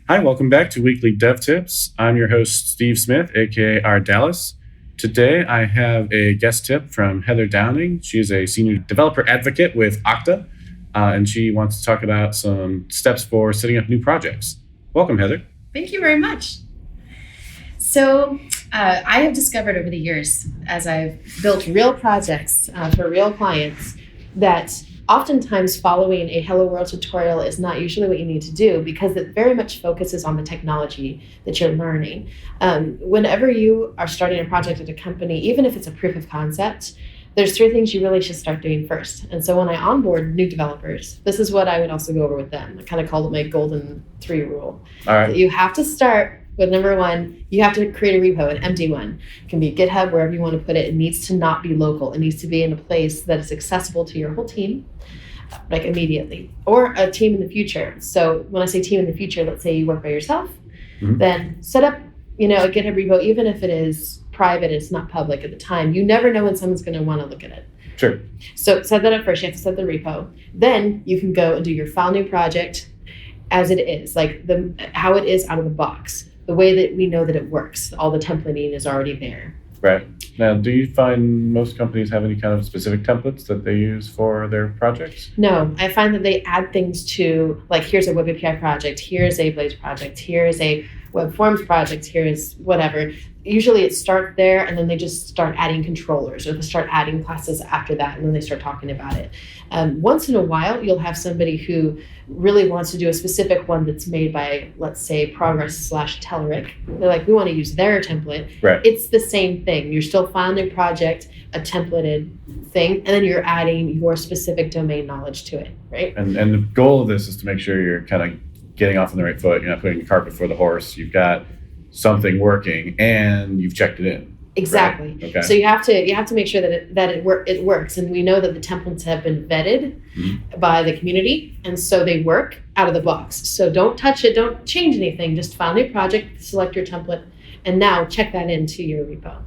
Hi, welcome back to Weekly Dev Tips. I'm your host, Steve Smith, aka R. Dallas. Today, I have a guest tip from Heather Downing. She's a senior developer advocate with Okta, and she wants to talk about some steps for setting up new projects. Welcome, Heather. Thank you very much. So I have discovered over the years, as I've built real projects for real clients, that oftentimes following a Hello World tutorial is not usually what you need to do because it very much focuses on the technology that you're learning. Whenever you are starting a project at a company, even if it's a proof of concept, there's three things you really should start doing first. And so when I onboard new developers, this is what I would also go over with them. I kind of call it my golden 3 rule. All right. So you have to start with number one, you have to create a repo, an empty one. It can be GitHub, wherever you want to put it. It needs to not be local. It needs to be in a place that is accessible to your whole team, like immediately, or a team in the future. So when I say team in the future, let's say you work by yourself, then set up, a GitHub repo, even if it is private, it's not public at the time. You never know when someone's going to want to look at it. Sure. So set that up first. You have to set the repo. Then you can go and do your file new project as it is, like how it is out of the box. The way that we know that it works, all the templating is already there. Right. Now, do you find most companies have any kind of specific templates that they use for their projects? No, I find that they add things to, like, here's a Web API project, here's a Blaze project, here's a Web Forms project, here's whatever. Usually it starts there, and then they just start adding controllers, or they start adding classes after that, and then they start talking about it. Once in a while, you'll have somebody who really wants to do a specific one that's made by, let's say, Progress/Telerik. They're like, we want to use their template. Right. It's the same thing. You're still filing a project, a templated thing, and then you're adding your specific domain knowledge to it, right? And the goal of this is to make sure you're kind of getting off on the right foot. You're not putting the cart before the horse. You've got something working and you've checked it in. Exactly. Right? Okay. So you have to make sure that it works, and we know that the templates have been vetted by the community, and so they work out of the box. So don't touch it, don't change anything. Just file a new project, select your template, and now check that into your repo.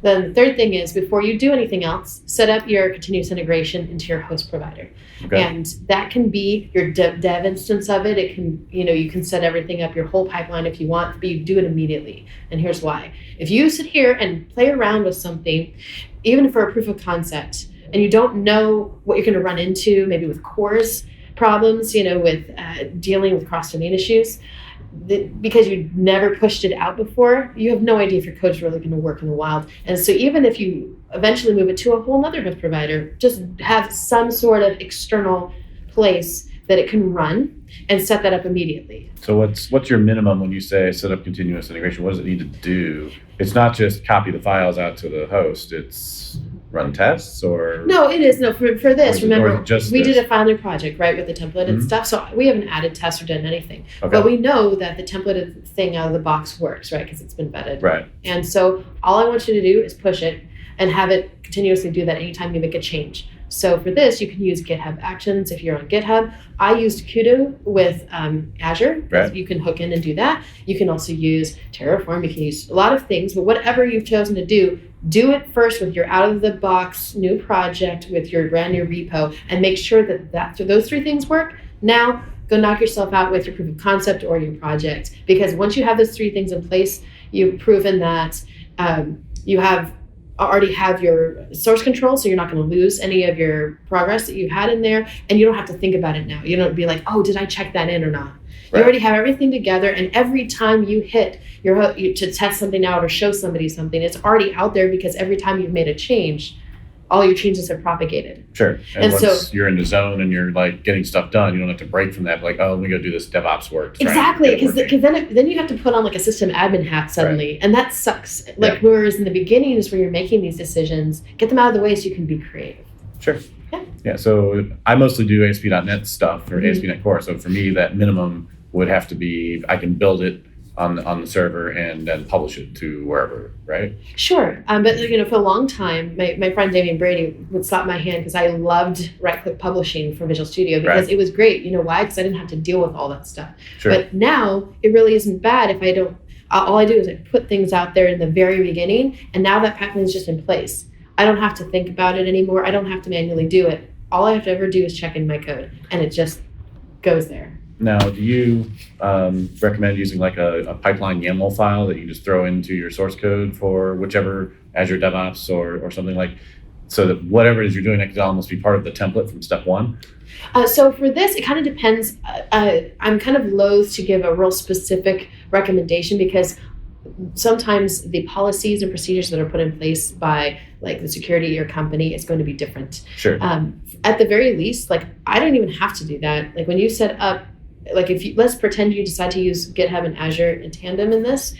Then the third thing is, before you do anything else, set up your continuous integration into your host provider. Okay. And that can be your dev instance of it. It can, you can set everything up, your whole pipeline if you want, but you do it immediately. And here's why. If you sit here and play around with something, even for a proof of concept, and you don't know what you're going to run into, maybe with CORS problems, with dealing with cross-domain issues, because you never pushed it out before, you have no idea if your code's really going to work in the wild. And so even if you eventually move it to a whole other host provider, just have some sort of external place that it can run and set that up immediately. So what's your minimum when you say set up continuous integration? What does it need to do? It's not just copy the files out to the host. It's run tests, or no, it is. No, for this, remember, we did a file new project, right, with the template and stuff. So we haven't added tests or done anything. Okay. But we know that the templated thing out of the box works, right, because it's been vetted. Right. And so all I want you to do is push it and have it continuously do that anytime you make a change. So for this, you can use GitHub Actions if you're on GitHub. I used Kudu with Azure. Right. You can hook in and do that. You can also use Terraform. You can use a lot of things, but whatever you've chosen to do it first with your out-of-the-box new project with your brand new repo, and make sure that those three things work. Now, go knock yourself out with your proof of concept or your project, because once you have those three things in place, you've proven that you already have your source control, so you're not going to lose any of your progress that you had in there, and you don't have to think about it now. You don't be like, oh, did I check that in or not? Right. You already have everything together, and every time you hit to test something out or show somebody something, it's already out there, because every time you've made a change, all your changes have propagated. Sure. And once you're in the zone and you're like getting stuff done, you don't have to break from that. Like, oh, let me go do this DevOps work. Exactly, because then you have to put on like a system admin hat suddenly, right. And that sucks. Like, whereas in the beginning is where you're making these decisions, get them out of the way so you can be creative. Sure. Yeah. So I mostly do ASP.NET stuff or ASP.NET Core. So for me, that minimum would have to be, I can build it on the server and then publish it to wherever, right? Sure. But for a long time, my friend Damian Brady would slap my hand because I loved right-click publishing for Visual Studio, because it was great. You know why? Because I didn't have to deal with all that stuff. Sure. But now it really isn't bad if I don't. All I do is I put things out there in the very beginning, and now that pipeline is just in place. I don't have to think about it anymore. I don't have to manually do it. All I have to ever do is check in my code, and it just goes there. Now, do you recommend using like a pipeline YAML file that you just throw into your source code for whichever Azure DevOps or something like, so that whatever it is you're doing, it could almost be part of the template from step one? So for this, it kind of depends. I'm kind of loath to give a real specific recommendation because sometimes the policies and procedures that are put in place by like the security of your company is going to be different. Sure. At the very least, like I don't even have to do that. Like when you set up, like if you, let's pretend you decide to use GitHub and Azure in tandem in this,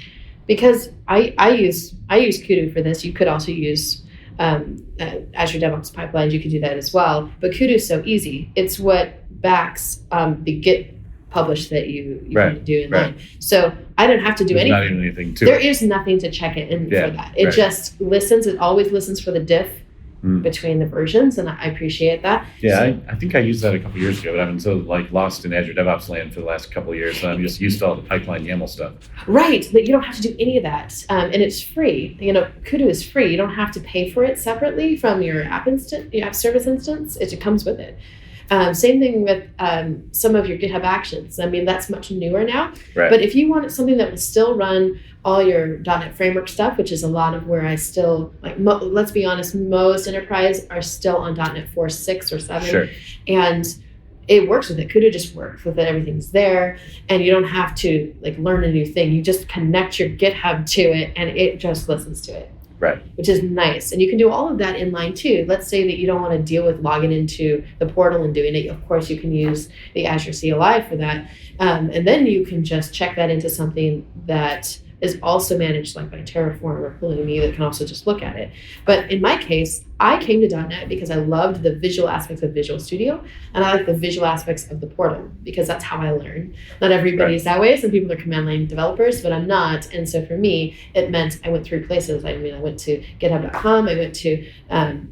because I use Kudu for this. You could also use Azure DevOps pipelines. You could do that as well. But Kudu is so easy. It's what backs the Git publish that you Right, can do in right. line. So I don't have to do There's anything. not even anything to There it. is nothing to check it in Yeah, for that. It right. just listens. It always listens for the diff between the versions, and I appreciate that. Yeah, So- I think I used that a couple years ago, but I've been so like lost in Azure DevOps land for the last couple of years, so I'm just used to all the pipeline YAML stuff. Right, but you don't have to do any of that, and it's free. You know, Kudu is free. You don't have to pay for it separately from your app service instance. It comes with it. Same thing with some of your GitHub Actions. I mean, that's much newer now. Right. But if you want something that will still run all your .NET Framework stuff, which is a lot of where I still, like, let's be honest, most enterprise are still on .NET 4, 6, or 7. Sure. And it works with it. Kudu just works with it. Everything's there. And you don't have to, like, learn a new thing. You just connect your GitHub to it, and it just listens to it. Right. Which is nice. And you can do all of that in line too. Let's say that you don't want to deal with logging into the portal and doing it. Of course, you can use the Azure CLI for that. And then you can just check that into something that is also managed like by Terraform or Pulumi that can also just look at it. But in my case, I came to .NET because I loved the visual aspects of Visual Studio, and I like the visual aspects of the portal because that's how I learn. Not everybody's that way. Some people are command line developers, but I'm not. And so for me, it meant I went 3 places. I mean, I went to github.com, I went to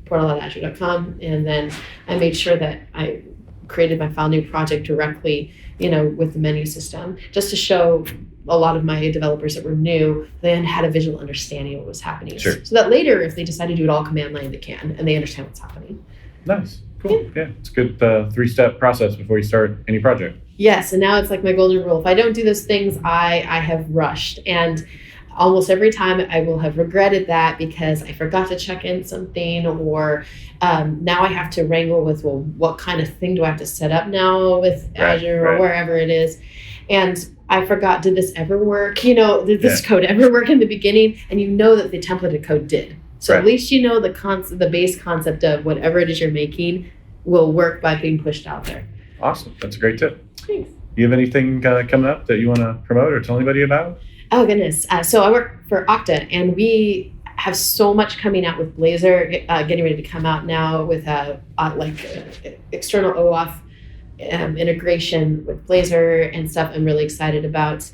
portal.azure.com, and then I made sure that I created my file new project directly, with the menu system, just to show a lot of my developers that were new, then had a visual understanding of what was happening. Sure. So that later, if they decide to do it all command line, they can, and they understand what's happening. Nice. Cool. Yeah. It's a good 3-step process before you start any project. Yes, and now it's like my golden rule. If I don't do those things, I have rushed. And almost every time I will have regretted that because I forgot to check in something, or now I have to wrangle with, well, what kind of thing do I have to set up now with Azure or wherever it is? And I forgot, did this ever work? Did this code ever work in the beginning? And you know that the templated code did. So at least the base concept of whatever it is you're making will work by being pushed out there. Awesome. That's a great tip. Thanks. Do you have anything coming up that you want to promote or tell anybody about? Oh, goodness. So I work for Okta, and we have so much coming out with Blazor, getting ready to come out now with external OAuth integration with Blazor and stuff I'm really excited about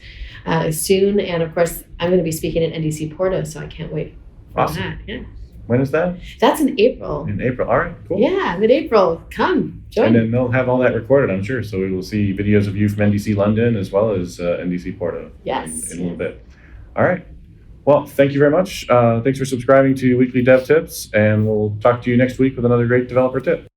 soon. And of course, I'm going to be speaking at NDC Porto, so I can't wait for Awesome. that. Yeah. When is that? That's in April. In April. All right, cool. Yeah, mid-April. Come, join. And then they'll have all that recorded, I'm sure. So we will see videos of you from NDC London as well as NDC Porto Yes. in a little bit. All right. Well, thank you very much. Thanks for subscribing to Weekly Dev Tips, and we'll talk to you next week with another great developer tip.